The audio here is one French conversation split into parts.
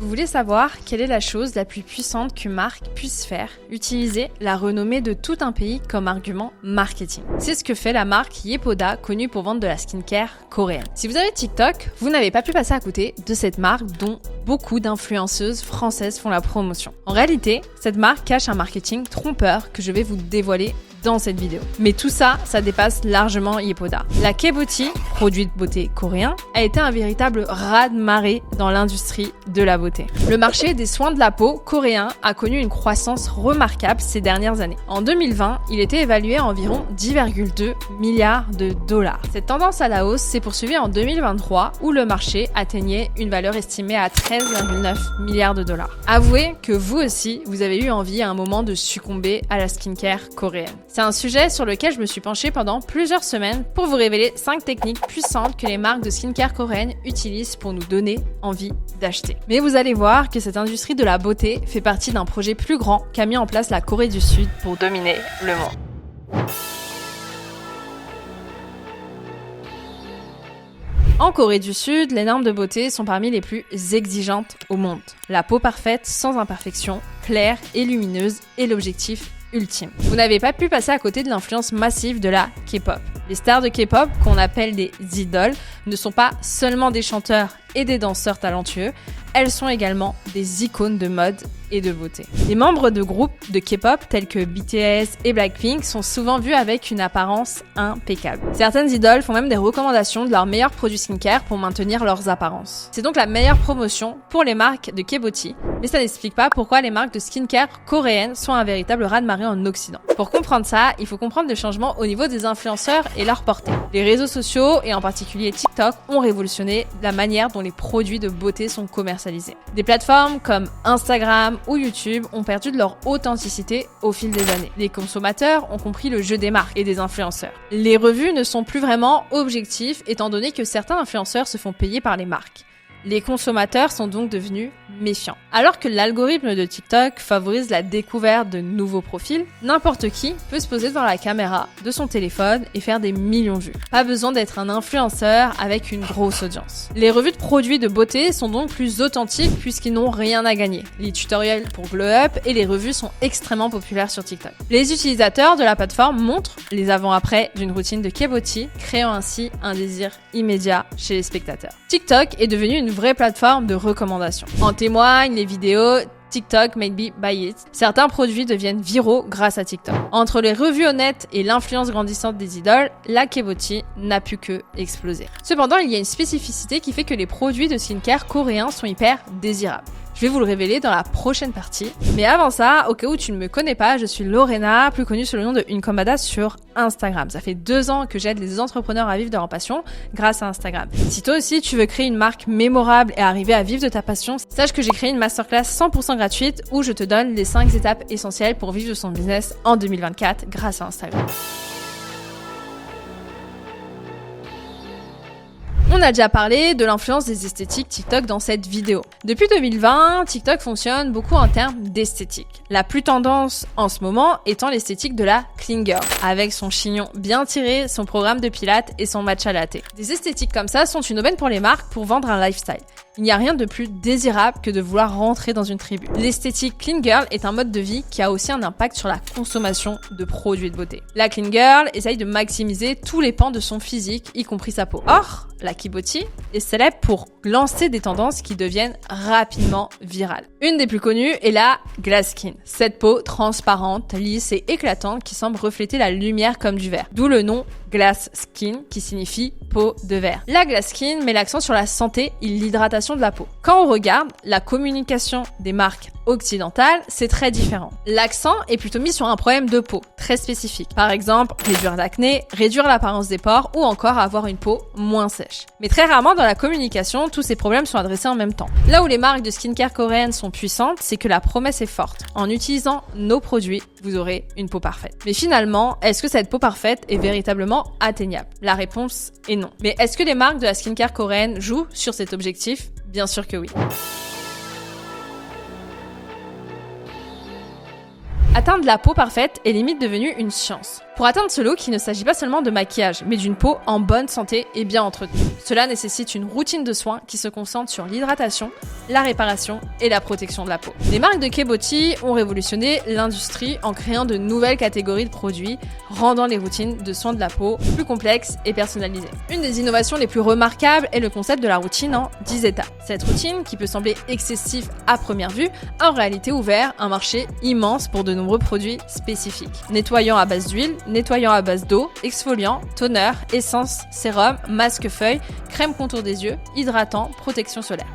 Vous voulez savoir quelle est la chose la plus puissante qu'une marque puisse faire? Utiliser la renommée de tout un pays comme argument marketing. C'est ce que fait la marque Yepoda, connue pour vendre de la skincare coréenne. Si vous avez TikTok, vous n'avez pas pu passer à côté de cette marque dont beaucoup d'influenceuses françaises font la promotion. En réalité, cette marque cache un marketing trompeur que je vais vous dévoiler dans cette vidéo. Mais tout ça, ça dépasse largement Yepoda. La K-Beauty, produit de beauté coréen, a été un véritable raz-de-marée dans l'industrie de la beauté. Le marché des soins de la peau coréen a connu une croissance remarquable ces dernières années. En 2020, il était évalué à environ 10,2 milliards de dollars. Cette tendance à la hausse s'est poursuivie en 2023 où le marché atteignait une valeur estimée à 13,9 milliards de dollars. Avouez que vous aussi, vous avez eu envie à un moment de succomber à la skincare coréenne. C'est un sujet sur lequel je me suis penchée pendant plusieurs semaines pour vous révéler 5 techniques puissantes que les marques de skincare coréennes utilisent pour nous donner envie d'acheter. Mais vous allez voir que cette industrie de la beauté fait partie d'un projet plus grand qu'a mis en place la Corée du Sud pour dominer le monde. En Corée du Sud, les normes de beauté sont parmi les plus exigeantes au monde. La peau parfaite, sans imperfection, claire et lumineuse est l'objectif ultime. Vous n'avez pas pu passer à côté de l'influence massive de la K-pop. Les stars de K-pop, qu'on appelle des idoles, ne sont pas seulement des chanteurs et des danseurs talentueux, elles sont également des icônes de mode et de beauté. Les membres de groupes de K-pop tels que BTS et Blackpink sont souvent vus avec une apparence impeccable. Certaines idoles font même des recommandations de leurs meilleurs produits skincare pour maintenir leurs apparences. C'est donc la meilleure promotion pour les marques de K-beauty, mais ça n'explique pas pourquoi les marques de skincare coréennes sont un véritable raz-de-marée en Occident. Pour comprendre ça, il faut comprendre les changements au niveau des influenceurs et leur portée. Les réseaux sociaux, et en particulier TikTok, ont révolutionné la manière dont les produits de beauté sont commercialisés. Des plateformes comme Instagram ou YouTube ont perdu de leur authenticité au fil des années. Les consommateurs ont compris le jeu des marques et des influenceurs. Les revues ne sont plus vraiment objectives étant donné que certains influenceurs se font payer par les marques. Les consommateurs sont donc devenus méfiants. Alors que l'algorithme de TikTok favorise la découverte de nouveaux profils, n'importe qui peut se poser dans la caméra de son téléphone et faire des millions de vues. Pas besoin d'être un influenceur avec une grosse audience. Les revues de produits de beauté sont donc plus authentiques puisqu'ils n'ont rien à gagner. Les tutoriels pour Glow Up et les revues sont extrêmement populaires sur TikTok. Les utilisateurs de la plateforme montrent les avant-après d'une routine de K-beauty, créant ainsi un désir immédiat chez les spectateurs. TikTok est devenu une vraie plateforme de recommandation. En témoignent les vidéos TikTok made me buy it. Certains produits deviennent viraux grâce à TikTok. Entre les revues honnêtes et l'influence grandissante des idoles, la K-beauty n'a pu que exploser. Cependant, il y a une spécificité qui fait que les produits de skincare coréens sont hyper désirables. Je vais vous le révéler dans la prochaine partie. Mais avant ça, au cas où tu ne me connais pas, je suis Lorena, plus connue sous le nom de Uncombada sur Instagram. Ça fait 2 ans que j'aide les entrepreneurs à vivre de leur passion grâce à Instagram. Si toi aussi tu veux créer une marque mémorable et arriver à vivre de ta passion, sache que j'ai créé une masterclass 100% gratuite où je te donne les 5 étapes essentielles pour vivre de son business en 2024 grâce à Instagram. On a déjà parlé de l'influence des esthétiques TikTok dans cette vidéo. Depuis 2020, TikTok fonctionne beaucoup en termes d'esthétique. La plus tendance en ce moment étant l'esthétique de la clean girl, avec son chignon bien tiré, son programme de pilates et son matcha latte. Des esthétiques comme ça sont une aubaine pour les marques pour vendre un lifestyle. Il n'y a rien de plus désirable que de vouloir rentrer dans une tribu. L'esthétique clean girl est un mode de vie qui a aussi un impact sur la consommation de produits de beauté. La clean girl essaye de maximiser tous les pans de son physique, y compris sa peau. Or, la K-beauty est célèbre pour lancer des tendances qui deviennent rapidement virales. Une des plus connues est la glass skin. Cette peau transparente, lisse et éclatante qui semble refléter la lumière comme du verre. D'où le nom glass skin qui signifie peau de verre. La glass skin met l'accent sur la santé et l'hydratation de la peau. Quand on regarde la communication des marques occidentales, c'est très différent. L'accent est plutôt mis sur un problème de peau très spécifique. Par exemple, réduire l'acné, réduire l'apparence des pores ou encore avoir une peau moins sèche. Mais très rarement dans la communication, tous ces problèmes sont adressés en même temps. Là où les marques de skincare coréennes sont puissantes, c'est que la promesse est forte. En utilisant nos produits, vous aurez une peau parfaite. Mais finalement, est-ce que cette peau parfaite est véritablement atteignable? La réponse est non. Mais est-ce que les marques de la skincare coréenne jouent sur cet objectif? Bien sûr que oui. Atteindre la peau parfaite est limite devenu une science. Pour atteindre ce look, il ne s'agit pas seulement de maquillage, mais d'une peau en bonne santé et bien entretenue. Cela nécessite une routine de soins qui se concentre sur l'hydratation, la réparation et la protection de la peau. Les marques de K-Beauty ont révolutionné l'industrie en créant de nouvelles catégories de produits, rendant les routines de soins de la peau plus complexes et personnalisées. Une des innovations les plus remarquables est le concept de la routine en 10 étapes. Cette routine, qui peut sembler excessive à première vue, a en réalité ouvert un marché immense pour de nombreux produits spécifiques. Nettoyant à base d'huile, nettoyant à base d'eau, exfoliant, toner, essence, sérum, masque-feuille, crème contour des yeux, hydratant, protection solaire.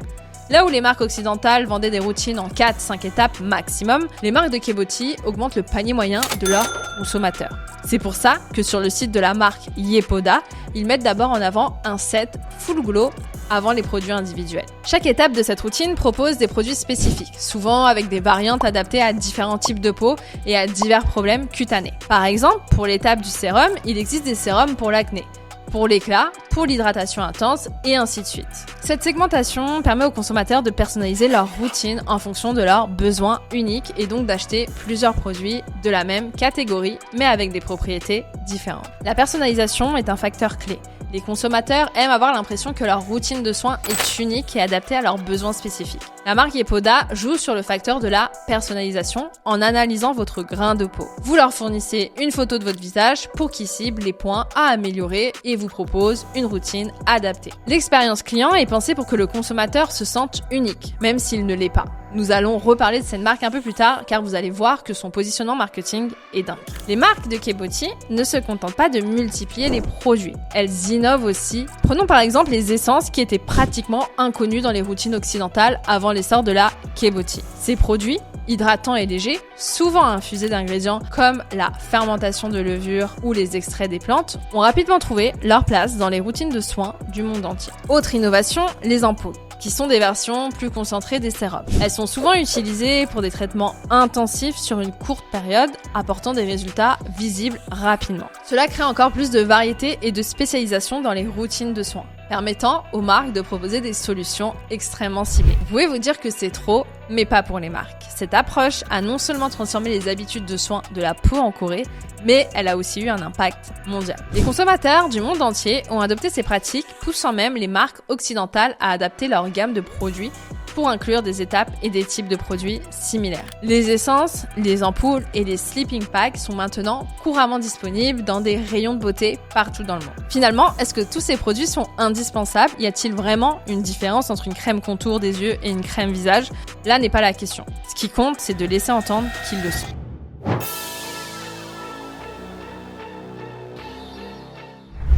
Là où les marques occidentales vendaient des routines en 4-5 étapes maximum, les marques de K-Beauty augmentent le panier moyen de leurs consommateurs. C'est pour ça que sur le site de la marque Yepoda, ils mettent d'abord en avant un set full glow avant les produits individuels. Chaque étape de cette routine propose des produits spécifiques, souvent avec des variantes adaptées à différents types de peau et à divers problèmes cutanés. Par exemple, pour l'étape du sérum, il existe des sérums pour l'acné, pour l'éclat, pour l'hydratation intense et ainsi de suite. Cette segmentation permet aux consommateurs de personnaliser leur routine en fonction de leurs besoins uniques et donc d'acheter plusieurs produits de la même catégorie mais avec des propriétés différentes. La personnalisation est un facteur clé. Les consommateurs aiment avoir l'impression que leur routine de soins est unique et adaptée à leurs besoins spécifiques. La marque Yepoda joue sur le facteur de la personnalisation en analysant votre grain de peau. Vous leur fournissez une photo de votre visage pour qu'ils ciblent les points à améliorer et vous proposent une routine adaptée. L'expérience client est pensée pour que le consommateur se sente unique, même s'il ne l'est pas. Nous allons reparler de cette marque un peu plus tard car vous allez voir que son positionnement marketing est dingue. Les marques de K-Beauty ne se contentent pas de multiplier les produits, elles innovent aussi. Prenons par exemple les essences qui étaient pratiquement inconnues dans les routines occidentales avant l'essor de la K-Beauty. Ces produits, hydratants et légers, souvent infusés d'ingrédients comme la fermentation de levure ou les extraits des plantes, ont rapidement trouvé leur place dans les routines de soins du monde entier. Autre innovation, les ampoules, qui sont des versions plus concentrées des sérums. Elles sont souvent utilisées pour des traitements intensifs sur une courte période, apportant des résultats visibles rapidement. Cela crée encore plus de variété et de spécialisation dans les routines de soins, permettant aux marques de proposer des solutions extrêmement ciblées. Vous pouvez vous dire que c'est trop, mais pas pour les marques. Cette approche a non seulement transformé les habitudes de soins de la peau en Corée, mais elle a aussi eu un impact mondial. Les consommateurs du monde entier ont adopté ces pratiques, poussant même les marques occidentales à adapter leur gamme de produits pour inclure des étapes et des types de produits similaires. Les essences, les ampoules et les sleeping packs sont maintenant couramment disponibles dans des rayons de beauté partout dans le monde. Finalement, est-ce que tous ces produits sont indispensables? Y a-t-il vraiment une différence entre une crème contour des yeux et une crème visage? Là n'est pas la question. Ce qui compte, c'est de laisser entendre qu'ils le sont.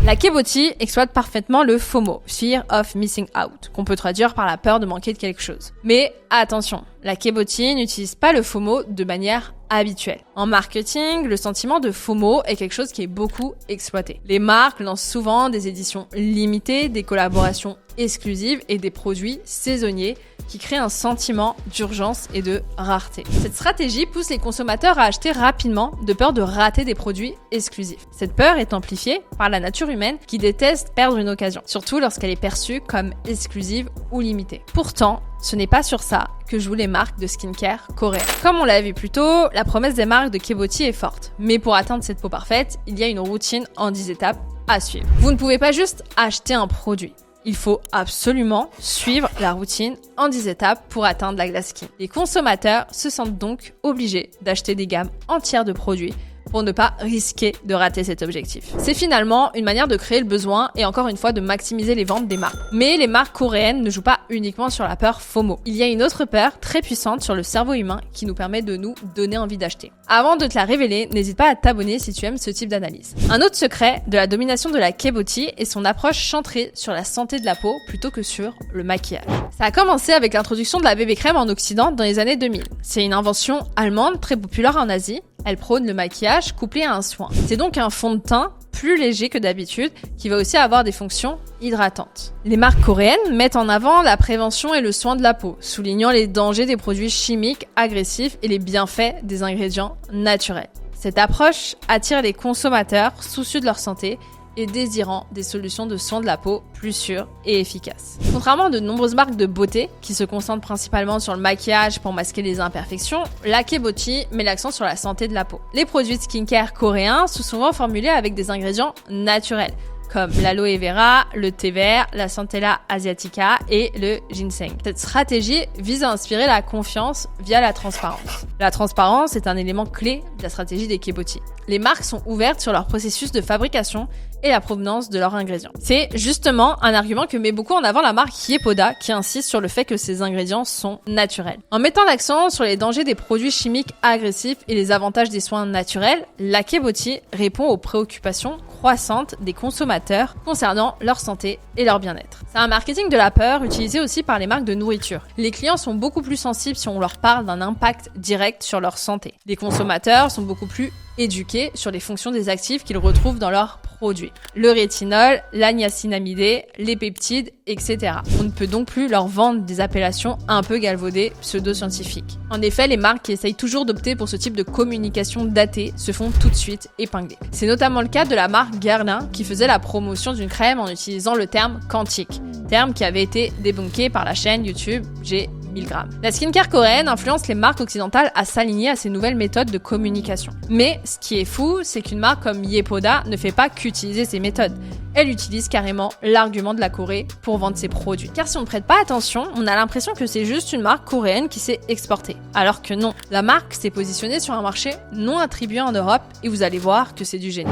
La K-Beauty exploite parfaitement le FOMO, Fear of Missing Out, qu'on peut traduire par la peur de manquer de quelque chose. Mais attention, la K-Beauty n'utilise pas le FOMO de manière habituelle. En marketing, le sentiment de FOMO est quelque chose qui est beaucoup exploité. Les marques lancent souvent des éditions limitées, des collaborations exclusives et des produits saisonniers qui créent un sentiment d'urgence et de rareté. Cette stratégie pousse les consommateurs à acheter rapidement de peur de rater des produits exclusifs. Cette peur est amplifiée par la nature humaine qui déteste perdre une occasion, surtout lorsqu'elle est perçue comme exclusive ou limitée. Pourtant, ce n'est pas sur ça que jouent les marques de skincare coréennes. Comme on l'a vu plus tôt, la promesse des marques de K-Beauty est forte. Mais pour atteindre cette peau parfaite, il y a une routine en 10 étapes à suivre. Vous ne pouvez pas juste acheter un produit. Il faut absolument suivre la routine en 10 étapes pour atteindre la glass skin. Les consommateurs se sentent donc obligés d'acheter des gammes entières de produits pour ne pas risquer de rater cet objectif. C'est finalement une manière de créer le besoin et encore une fois de maximiser les ventes des marques. Mais les marques coréennes ne jouent pas uniquement sur la peur FOMO. Il y a une autre peur très puissante sur le cerveau humain qui nous permet de nous donner envie d'acheter. Avant de te la révéler, n'hésite pas à t'abonner si tu aimes ce type d'analyse. Un autre secret de la domination de la K-Beauty est son approche centrée sur la santé de la peau plutôt que sur le maquillage. Ça a commencé avec l'introduction de la bébé crème en Occident dans les années 2000. C'est une invention allemande très populaire en Asie. Elle prône le maquillage couplé à un soin. C'est donc un fond de teint plus léger que d'habitude qui va aussi avoir des fonctions hydratantes. Les marques coréennes mettent en avant la prévention et le soin de la peau, soulignant les dangers des produits chimiques agressifs et les bienfaits des ingrédients naturels. Cette approche attire les consommateurs soucieux de leur santé et désirant des solutions de soins de la peau plus sûres et efficaces. Contrairement à de nombreuses marques de beauté qui se concentrent principalement sur le maquillage pour masquer les imperfections, la Kebotchi met l'accent sur la santé de la peau. Les produits de skincare coréens sont souvent formulés avec des ingrédients naturels, comme l'aloe vera, le thé vert, la centella asiatica et le ginseng. Cette stratégie vise à inspirer la confiance via la transparence. La transparence est un élément clé de la stratégie des Kebotchi. Les marques sont ouvertes sur leur processus de fabrication et la provenance de leurs ingrédients. C'est justement un argument que met beaucoup en avant la marque Yepoda, qui insiste sur le fait que ces ingrédients sont naturels. En mettant l'accent sur les dangers des produits chimiques agressifs et les avantages des soins naturels, la Kebotchi répond aux préoccupations croissantes des consommateurs concernant leur santé et leur bien-être. C'est un marketing de la peur utilisé aussi par les marques de nourriture. Les clients sont beaucoup plus sensibles si on leur parle d'un impact direct sur leur santé. Les consommateurs sont beaucoup plus éduqués sur les fonctions des actifs qu'ils retrouvent dans leurs produits. Le rétinol, la niacinamide, les peptides, etc. On ne peut donc plus leur vendre des appellations un peu galvaudées, pseudo-scientifiques. En effet, les marques qui essayent toujours d'opter pour ce type de communication datée se font tout de suite épingler. C'est notamment le cas de la marque Guerlain qui faisait la promotion d'une crème en utilisant le terme quantique, terme qui avait été débunké par la chaîne YouTube G1000 grammes. La skincare coréenne influence les marques occidentales à s'aligner à ces nouvelles méthodes de communication. Mais ce qui est fou, c'est qu'une marque comme Yepoda ne fait pas qu'utiliser ces méthodes. Elle utilise carrément l'argument de la Corée pour vendre ses produits. Car si on ne prête pas attention, on a l'impression que c'est juste une marque coréenne qui s'est exportée. Alors que non, la marque s'est positionnée sur un marché non attribué en Europe et vous allez voir que c'est du génie.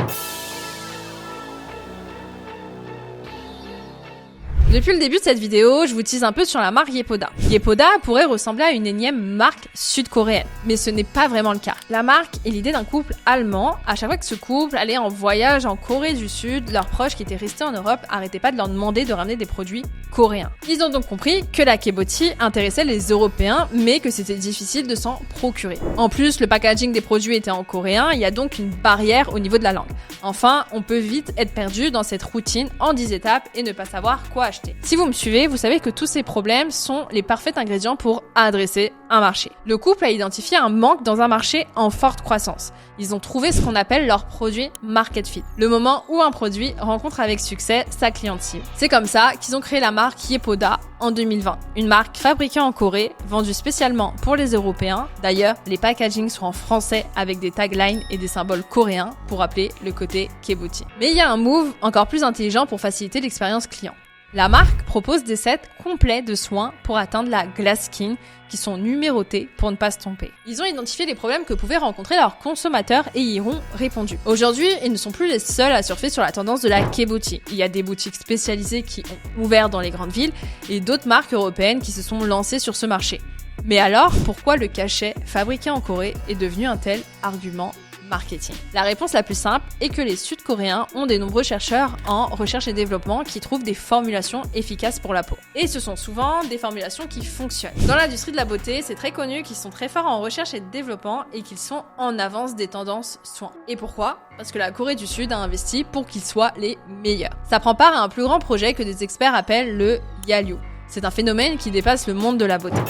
Depuis le début de cette vidéo, je vous tease un peu sur la marque Yepoda. Yepoda pourrait ressembler à une énième marque sud-coréenne, mais ce n'est pas vraiment le cas. La marque est l'idée d'un couple allemand. À chaque fois que ce couple allait en voyage en Corée du Sud, leurs proches qui étaient restés en Europe arrêtaient pas de leur demander de ramener des produits coréens. Ils ont donc compris que la Kebotchi intéressait les Européens, mais que c'était difficile de s'en procurer. En plus, le packaging des produits était en coréen, il y a donc une barrière au niveau de la langue. Enfin, on peut vite être perdu dans cette routine en 10 étapes et ne pas savoir quoi acheter. Si vous me suivez, vous savez que tous ces problèmes sont les parfaits ingrédients pour adresser un marché. Le couple a identifié un manque dans un marché en forte croissance. Ils ont trouvé ce qu'on appelle leur produit market fit, le moment où un produit rencontre avec succès sa cliente cible. C'est comme ça qu'ils ont créé la marque Yepoda en 2020, une marque fabriquée en Corée, vendue spécialement pour les Européens. D'ailleurs, les packagings sont en français avec des taglines et des symboles coréens pour rappeler le côté Kebotchi. Mais il y a un move encore plus intelligent pour faciliter l'expérience client. La marque propose des sets complets de soins pour atteindre la glass skin qui sont numérotés pour ne pas se tromper. Ils ont identifié les problèmes que pouvaient rencontrer leurs consommateurs et y ont répondu. Aujourd'hui, ils ne sont plus les seuls à surfer sur la tendance de la Kebotchi. Il y a des boutiques spécialisées qui ont ouvert dans les grandes villes et d'autres marques européennes qui se sont lancées sur ce marché. Mais alors, pourquoi le cachet fabriqué en Corée est devenu un tel argument marketing? La réponse la plus simple est que les Sud-Coréens ont des nombreux chercheurs en recherche et développement qui trouvent des formulations efficaces pour la peau. Et ce sont souvent des formulations qui fonctionnent. Dans l'industrie de la beauté, c'est très connu qu'ils sont très forts en recherche et développement et qu'ils sont en avance des tendances soins. Et pourquoi? Parce que la Corée du Sud a investi pour qu'ils soient les meilleurs. Ça prend part à un plus grand projet que des experts appellent le Hallyu. C'est un phénomène qui dépasse le monde de la beauté.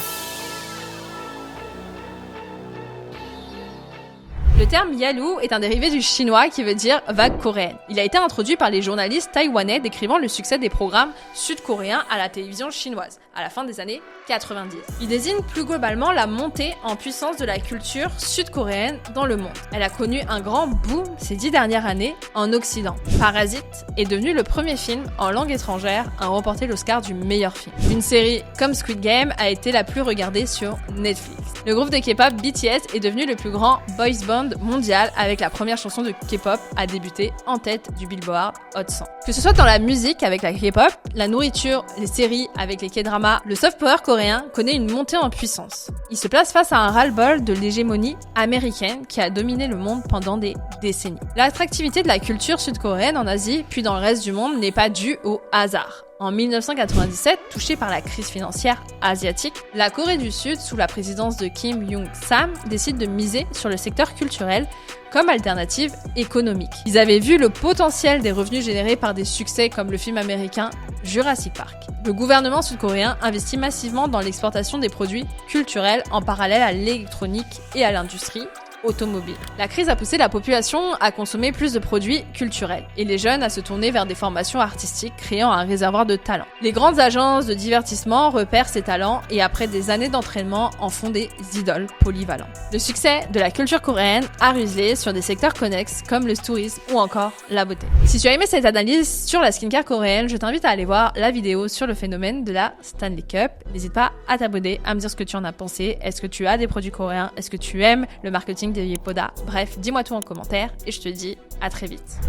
Le terme Hallyu est un dérivé du chinois qui veut dire vague coréenne. Il a été introduit par les journalistes taïwanais décrivant le succès des programmes sud-coréens à la télévision chinoise, à la fin des années 90. Il désigne plus globalement la montée en puissance de la culture sud-coréenne dans le monde. Elle a connu un grand boom ces 10 dernières années en Occident. Parasite est devenu le premier film en langue étrangère à remporter l'Oscar du meilleur film. Une série comme Squid Game a été la plus regardée sur Netflix. Le groupe de K-pop BTS est devenu le plus grand boys band mondial avec la première chanson de K-pop à débuter en tête du Billboard Hot 100. Que ce soit dans la musique avec la K-pop, la nourriture, les séries avec les K-dramas, le soft power coréen connaît une montée en puissance. Il se place face à un ras-le-bol de l'hégémonie américaine qui a dominé le monde pendant des décennies. L'attractivité de la culture sud-coréenne en Asie puis dans le reste du monde n'est pas due au hasard. En 1997, touchée par la crise financière asiatique, la Corée du Sud, sous la présidence de Kim Young-sam, décide de miser sur le secteur culturel comme alternative économique. Ils avaient vu le potentiel des revenus générés par des succès comme le film américain Jurassic Park. Le gouvernement sud-coréen investit massivement dans l'exportation des produits culturels en parallèle à l'électronique et à l'industrie automobile. La crise a poussé la population à consommer plus de produits culturels et les jeunes à se tourner vers des formations artistiques, créant un réservoir de talents. Les grandes agences de divertissement repèrent ces talents et après des années d'entraînement en font des idoles polyvalents. Le succès de la culture coréenne a ruselé sur des secteurs connexes comme le tourisme ou encore la beauté. Si tu as aimé cette analyse sur la skincare coréenne, je t'invite à aller voir la vidéo sur le phénomène de la Stanley Cup. N'hésite pas à t'abonner, à me dire ce que tu en as pensé. Est-ce que tu as des produits coréens? Est-ce que tu aimes le marketing de Yepoda? Bref, dis-moi tout en commentaire et je te dis à très vite.